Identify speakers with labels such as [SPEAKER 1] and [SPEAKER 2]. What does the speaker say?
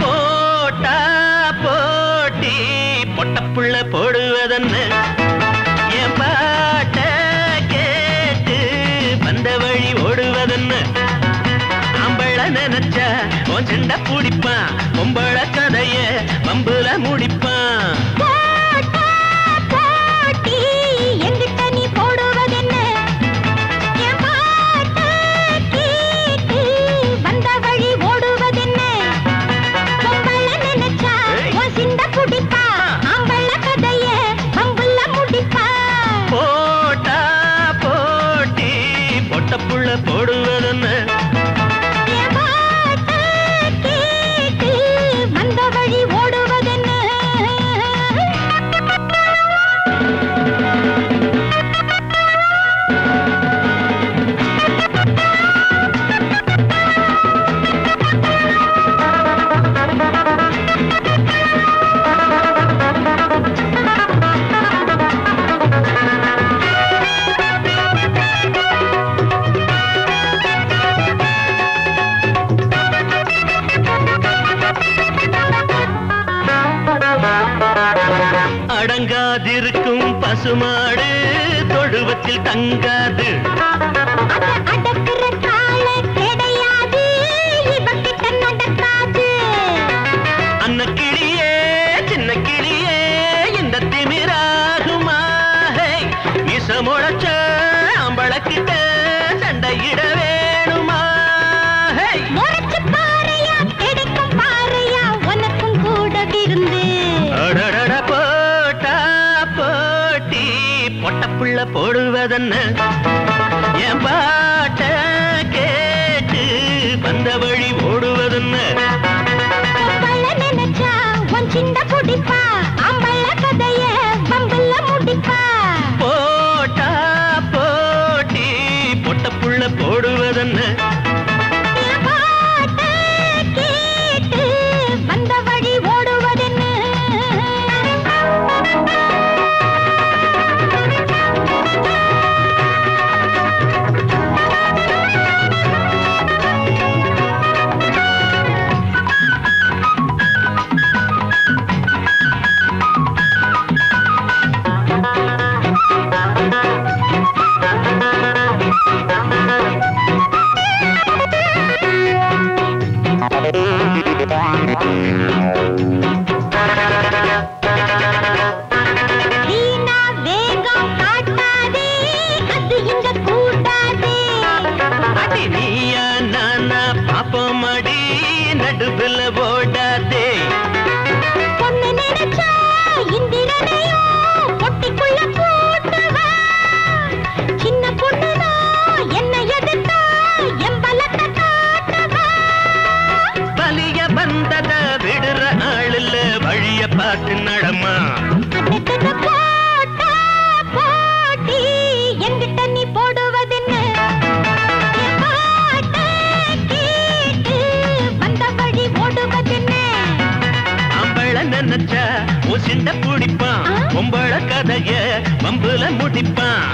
[SPEAKER 1] போட்டா போட்டி பொட்டப்புள்ள போடுவதன்னு என் பாட்ட கேட்டு வந்த வழி ஓடுவதன்னு ஆம்பள நினைச்சா உன் சண்டை பிடிப்பான் பொம்பள கதைய பம்புல முடிப்பான் போடுவதன்னு வந்த வழி ஓடுவதென்ன அடங்காதிருக்கும் பசுமாடு தொழுவத்தில் தங்காது அடக்குற கால கிடையாது இவகிட்ட நடக்காது அன்ன கிளியே சின்ன கிளியே இந்த திமிராகுமா இசமுழச்ச அம்பளக்கிட்ட சண்டையிட வேணுமா முறைச்சு பாறையா கிடைக்கும் பாறையா உனக்கும் கூட விருந்து பொட்டப்புள்ள போடுவதன்னு என் பாட்ட கேட்டு வந்த வழி ஓடுவதன்னு நினைச்சா உன் சின்ன குடிப்பா அம்பள கதைய பம்புல முடிப்பா போட்டா போட்டி பொட்டப்புள்ள போடுவதன்னு வந்த வழி ஓடுவதன்னு நடுவில் ஓடாதே பொண்ணு நினைச்சா இந்திரனையும் பொட்டிக்குள்ள போட்டுவா சின்ன பொண்ணுனா என்ன எதிர்த்தா எம்பலத்தை காட்டுவா பலிய வந்தத விடுற ஆளுல வழிய பார்த்து நடமா போட்டா போட்டி எங்கிட்ட நீ போடுவதென்ன நினைச்சா உன் சிண்ட பிடிப்பான் பொம்பள கதைய பம்புல முடிப்பான்